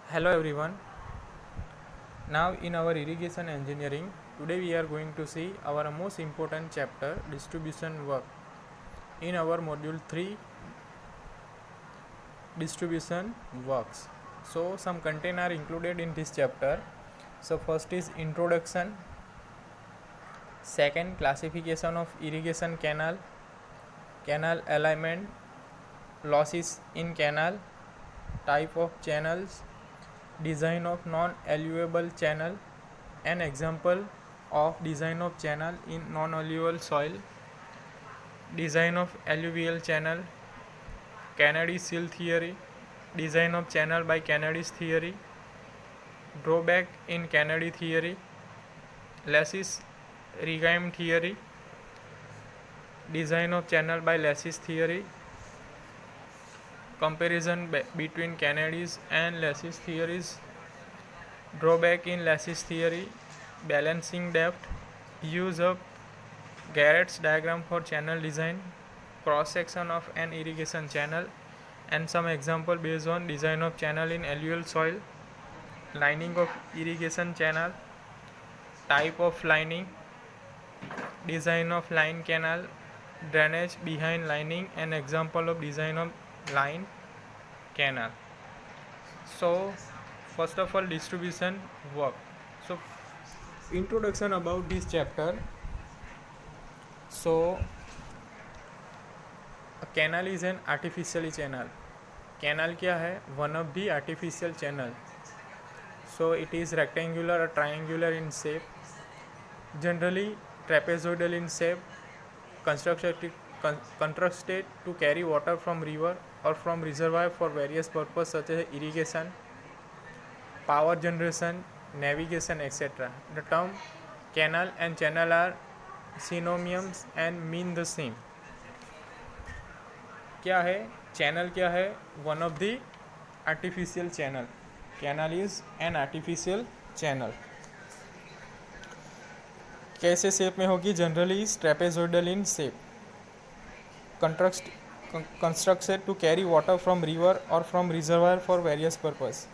Hello everyone. Now in our irrigation engineering, today we are going to see our most important chapter, distribution work. In our module 3, distribution works. So some content are included in this chapter. So first is introduction, second classification of irrigation canal, canal alignment, losses in canal, type of channels, design of non-allowable channel, an example of design of channel in non-alluvial soil, design of alluvial channel, Kennedy seal theory, design of channel by Kennedy's theory, drawback in Kennedy theory, Lassie's regime theory, design of channel by Lassie's theory, comparison between Kennedy's and Lassie's theories, drawback in Lassie's theory, balancing depth, use of Garrett's diagram for channel design, cross section of an irrigation channel, and some example based on design of channel in alluvial soil, lining of irrigation channel, type of lining, design of line canal, drainage behind lining, and example of design of line canal. So first of all, distribution work. So introduction about this chapter. So a canal is an artificial channel. Canal क्या है? One of the artificial channel. So it is rectangular or triangular in shape, generally trapezoidal in shape, constructed to carry water from river or from reservoir for various purposes such as irrigation, power generation, navigation, etc. The term canal and channel are synonyms and mean the same. क्या है? Channel क्या है? One of the artificial channel. Canal is an artificial channel. कैसे shape में होगी? Generally trapezoidal in shape, constructed to carry water from river और from reservoir for various purpose.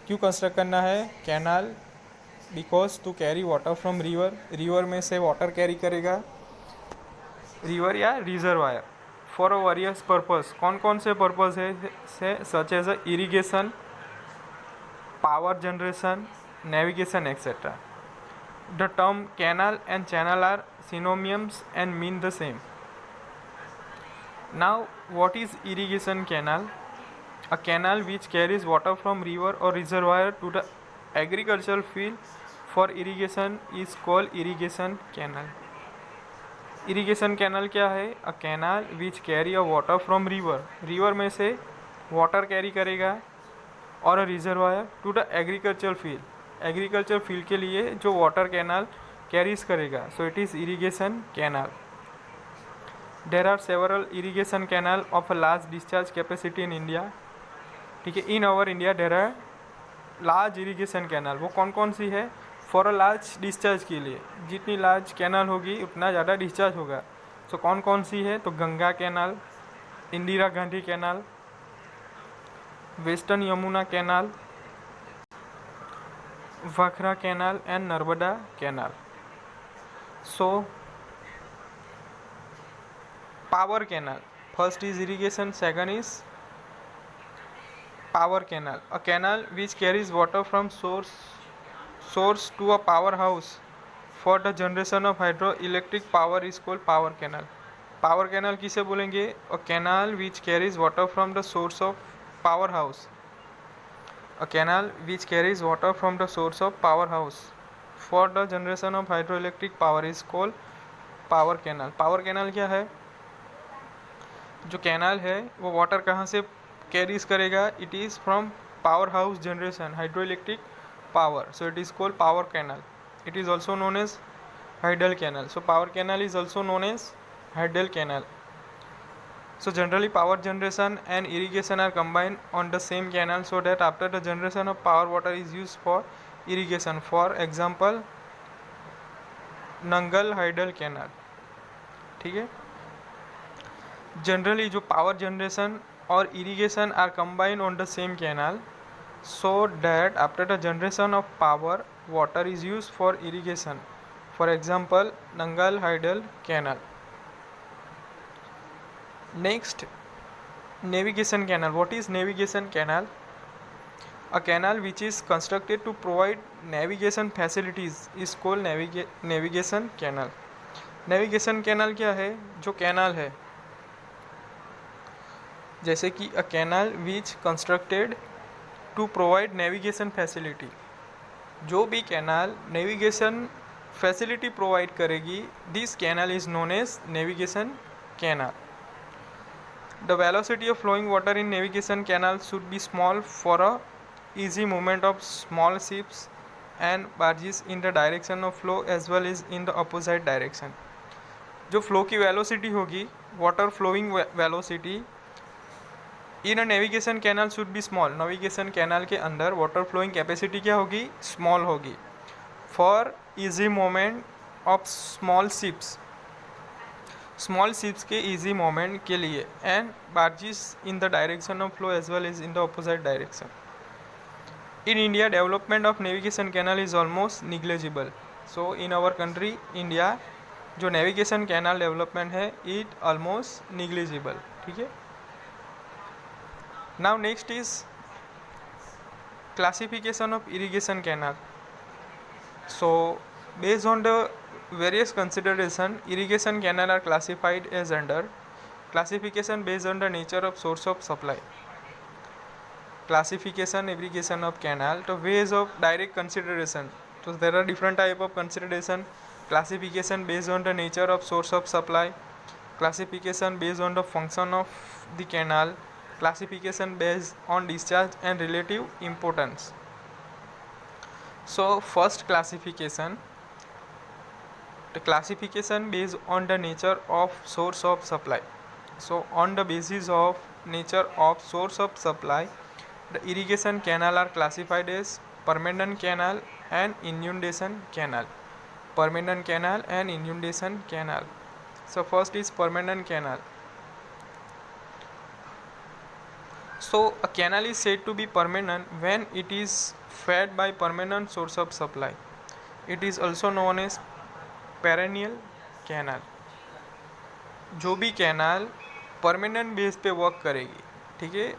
क्यों construct करना है canal? Because to carry water from river, river में से water carry करेगा, रिवर या रिजर्वायर, फॉर वेरियस पर्पस. कौन कौन से पर्पस है? Such as irrigation, power generation, navigation, etcetera. The term canal and channel are synonyms and mean the same. Now what is irrigation canal? A canal which carries water from river or reservoir to the agricultural field for irrigation is called irrigation canal. Irrigation canal क्या है? A canal which carry a water from river, river में से water carry करेगा, और a reservoir to the agriculture field, agriculture field के लिए जो water canal carries करेगा. So it is irrigation canal. There are several irrigation canal of a large discharge capacity in India. ठीक है, in our India there are large irrigation canal. वो कौन कौन सी है? फॉर अ लार्ज डिस्चार्ज के लिए, जितनी लार्ज कैनाल होगी उतना ज़्यादा डिस्चार्ज होगा. सो कौन कौन सी है? तो Ganga canal, Indira Gandhi canal, western Yamuna canal, वखरा canal and Narmada canal. So power canal, first is irrigation, second is power canal. A canal which carries water from source to a powerhouse for the generation of hydroelectric power is called power canal. Power canal किसे बोलेंगे? A canal which carries water from the source of powerhouse. A canal which carries water from the source of powerhouse for the generation of hydroelectric power is called power canal. Power canal क्या है? जो canal है वो water कहाँ से carries करेगा? It is from power house generation, hydroelectric power. So it is called power canal. It is also known as Hydel canal. So power canal is also known as Hydel canal. So generally power generation and irrigation are combined on the same canal, so that after the generation of power, water is used for irrigation. For example, Nangal Hydel canal. ठीक है. Generally जो power generation और irrigation are combined on the same canal, so that after the generation of power, water is used for irrigation. For example, Nangal Hydel Canal. Next, navigation canal. What is navigation canal? A canal which is constructed to provide navigation facilities is called navigation canal. Navigation canal क्या है? जो canal है, जैसे कि a canal which constructed to provide navigation facility, जो भी canal navigation facility provide करेगी, this canal is known as navigation canal. The velocity of flowing water in navigation canal should be small for a easy movement of small ships and barges in the direction of flow as well as in the opposite direction. जो flow की velocity होगी, water flowing velocity in a navigation canal should be small. Navigation canal के अंदर water flowing capacity क्या होगी? Small होगी. For easy movement of small ships के easy movement के लिए, and barges in the direction of flow as well as in the opposite direction. In India, development of navigation canal is almost negligible. So in our country, India, जो navigation canal development है, it almost negligible. ठीक है. Now next is classification of irrigation canal. So based on the various consideration, irrigation canal are classified as under classification based on the nature of source of supply. Classification irrigation of canal. तो ways of direct consideration. So there are different type of consideration. Classification based on the nature of source of supply. Classification based on the function of the canal. Classification based on discharge and relative importance. So first classification, the classification based on the nature of source of supply. So on the basis of nature of source of supply, the irrigation canal are classified as permanent canal and inundation canal. Permanent canal and inundation canal. So first is permanent canal. So a canal is said to be permanent when it is fed by permanent source of supply. It is also known as perennial canal. जो भी canal permanent base पे work करेगी, ठीक है,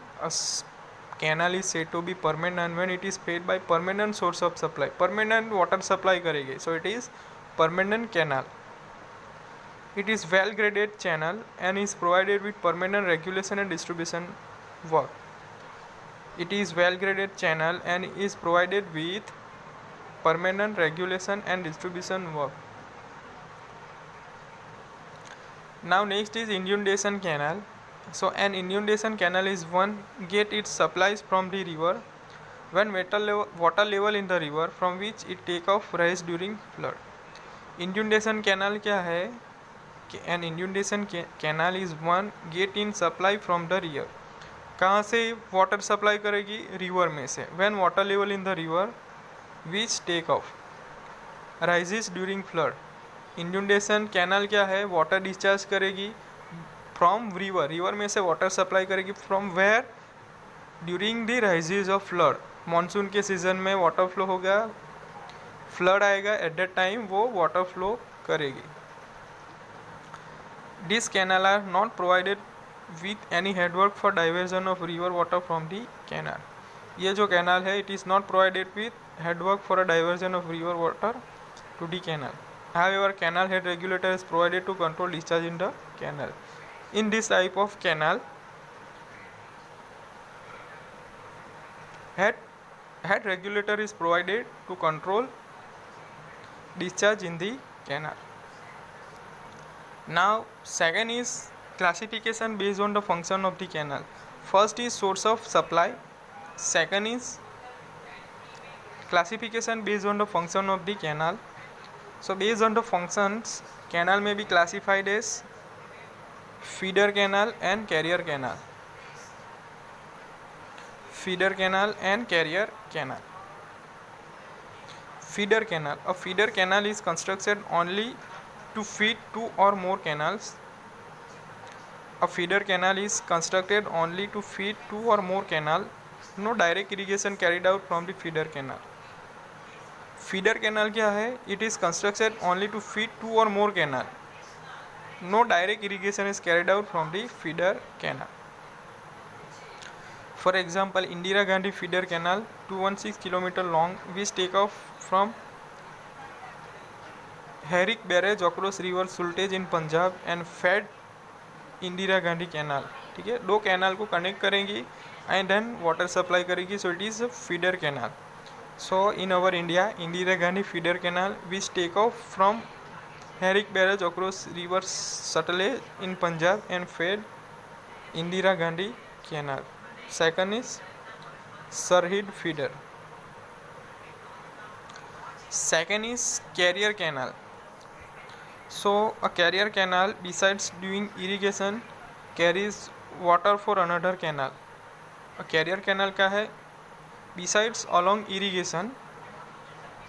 canal is said to be permanent when it is fed by permanent source of supply. Permanent water supply करेगी, so it is permanent canal. It is well graded channel and is provided with permanent regulation and distribution work. It is well graded channel and is provided with permanent regulation and distribution work. Now next is inundation canal. So an inundation canal is one get its supplies from the river when water level in the river from which it take off rise during flood. Inundation canal क्या है? An inundation canal is one get in supply from the river. कहाँ से water supply करेगी? River में से. When water level in the river which take off rises during flood. Inundation canal क्या है? Water discharge करेगी फ्रॉम रिवर. रिवर में से वाटर सप्लाई करेगी from where? During the rises of flood. Monsoon के सीजन में वाटर फ्लो होगा, flood आएगा, एट दैट टाइम वो वाटर फ्लो करेगी. This canal are not provided with any headwork for diversion of river water from the canal. ये जो canal है, it is not provided with headwork for a diversion of river water to the canal. However, canal head regulator is provided to control discharge in the canal. In this type of canal, head regulator is provided to control discharge in the canal. Now second is classification based on the function of the canal. First is source of supply. Second is classification based on the function of the canal. So based on the functions, canal may be classified as feeder canal and carrier canal. Feeder canal and carrier canal. Feeder canal. A feeder canal is constructed only to feed two or more canals. A feeder canal is constructed only to feed two or more canal no direct irrigation carried out from the feeder canal. Feeder canal क्या है? It is constructed only to feed 2 or more canal. No direct irrigation is carried out from the feeder canal. For example, Indira Gandhi feeder canal, 216 km long, which take off from Herrick Barrage across river Sultaj in Punjab and fed Indira Gandhi canal. ठीक है, दो canal को connect करेंगी and then water supply करेगी. So it is feeder canal. So in our India, Indira Gandhi feeder canal which take off from Herrick Barrage across river Sutlej in Punjab and fed Indira Gandhi canal. Second is Sarhid feeder. Second is carrier canal. So a carrier canal, besides doing irrigation, carries water for another canal. A carrier canal क्या है? Besides along irrigation,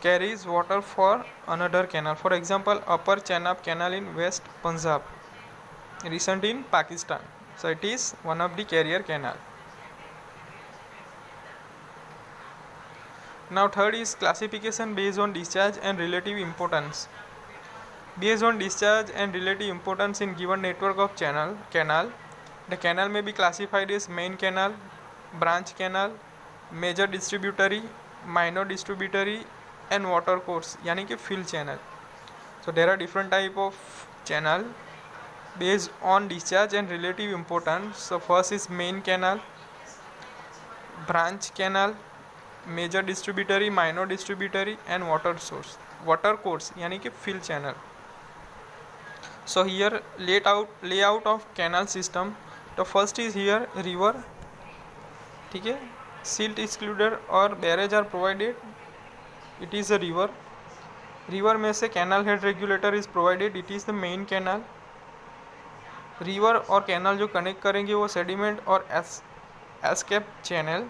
carries water for another canal. For example, Upper Chenab Canal in West Punjab, recent in Pakistan. So it is one of the carrier canal. Now third is classification based on discharge and relative importance. Based on discharge and relative importance in given network of canal, the canal may be classified as main canal, branch canal, major distributary, minor distributary and water course, यानी कि fill channel. So there are different type of channel based on discharge and relative importance. So first is main canal, branch canal, major distributary, minor distributary and water course यानी कि fill channel. So here layout of canal system. The first is here river. ठीक है, silt excluder और barrage are provided. It is a river. River में से canal head regulator is provided. It is the main canal. River और canal जो connect करेंगे वो sediment और एस्केप चैनल.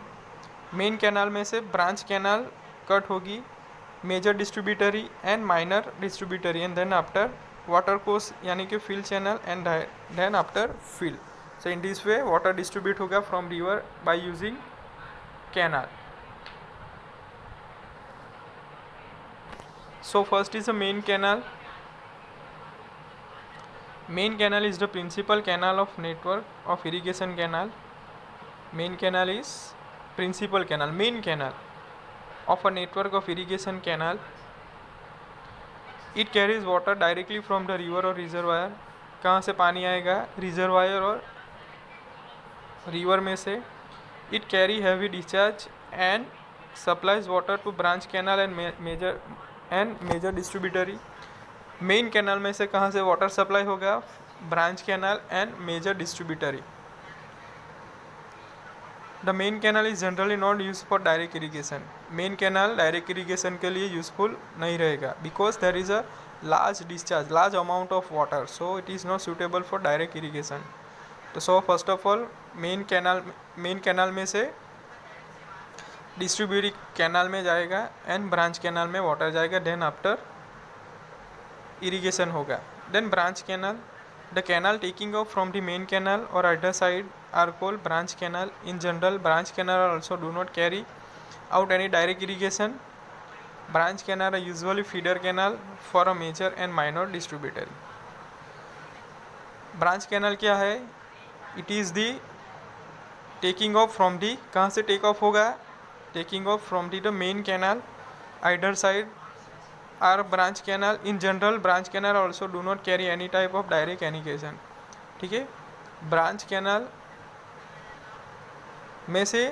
मेन कैनाल में से ब्रांच कैनाल कट होगी, major distributary and minor distributary and then after water course यानी कि fill channel and then after fill. So in this way water distribute होगा from river by using canal. So first is the main canal. Main canal is the principal canal of network of irrigation canal. Main canal is principal canal, main canal of a network of irrigation canal. It carries water directly from the river or reservoir. कहाँ से पानी आएगा? Reservoir और river में से. It carry heavy discharge and supplies water to branch canal and major distributary. Main canal में से कहाँ से वाटर सप्लाई होगा? Branch canal and major distributary. The main canal is generally not use for direct irrigation. Main canal direct irrigation के लिए useful नहीं रहेगा because there is a large discharge, large amount of water, so it is not suitable for direct irrigation. तो so first of all main canal में से distributary canal में जाएगा and branch canal में वाटर जाएगा. Then after irrigation होगा. Then branch canal. The canal taking off from the main canal और other side are called branch canal. In general branch canal also do not carry out any direct irrigation. Branch canal are usually feeder canal for a major and minor distributary. Branch canal क्या है? It is the taking off from the, कहाँ से take off होगा? Taking off from the main canal. Either side are branch canal. In general branch canal also do not carry any type of direct irrigation. ठीक है, branch canal में से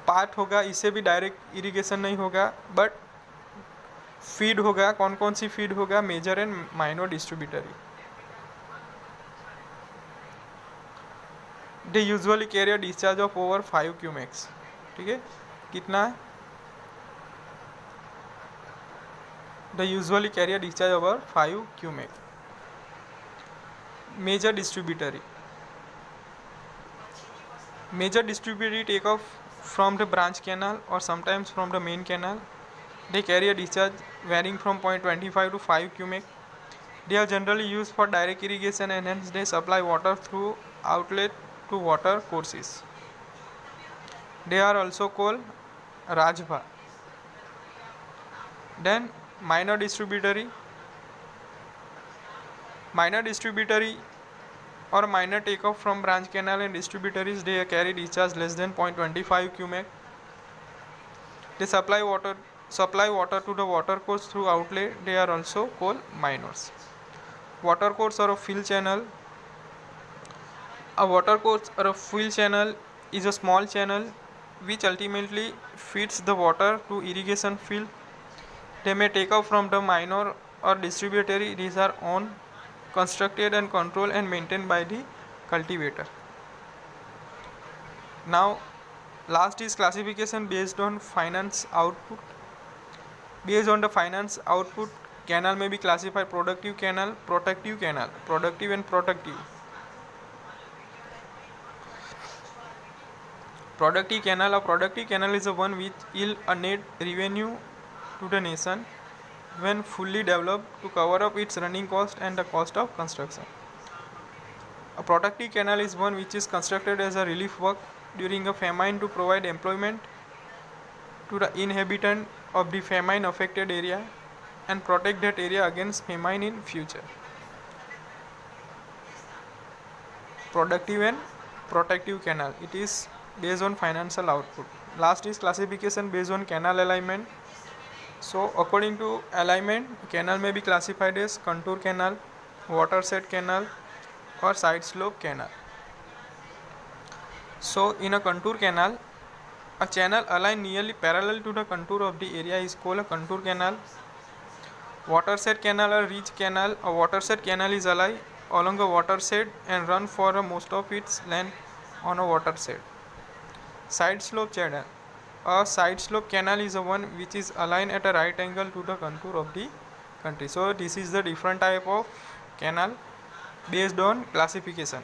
part होगा, इससे भी डायरेक्ट इरिगेशन नहीं होगा बट फीड होगा. कौन कौन सी फीड होगा? Major and minor distributary. They usually carry a discharge of over 5 cumecs. ठीक है, कितना? They usually carry a discharge over 5 cumec. Major distributary. Major distributary take off from the branch canal or sometimes from the main canal. They carry a discharge varying from 0.25 to 5 cubic. They are generally used for direct irrigation and hence they supply water through outlet to water courses. They are also called Rajbha. Then minor distributary. Minor distributary or minor takeoff from branch canal and distributaries, they carry discharge less than 0.25 cubic. They supply water to the watercourse through outlet. They are also called minors. Watercourse or a fill channel. A watercourse or a fill channel is a small channel which ultimately feeds the water to irrigation field. They may take off from the minor or distributary. These are owned, constructed and controlled and maintained by the cultivator. Now last is classification based on finance output. Based on the finance output, canal may be classified productive canal, protective canal, productive and protective. Productive canal or productive canal is the one which yield a net revenue to the nation when fully developed to cover up its running cost and the cost of construction. A protective canal is one which is constructed as a relief work during a famine to provide employment to the inhabitant of the famine affected area and protect that area against famine in future. Productive and protective canal, it is based on financial output. Last is classification based on canal alignment. So according to alignment, canal may be classified as contour canal, watershed canal or side slope canal. So in a contour canal, a channel aligned nearly parallel to the contour of the area is called a contour canal. Watershed canal or ridge canal. A watershed canal is aligned along a watershed and run for most of its length on a watershed. Side slope channel. A side slope canal is the one which is aligned at a right angle to the contour of the country. So this is the different type of canal based on classification.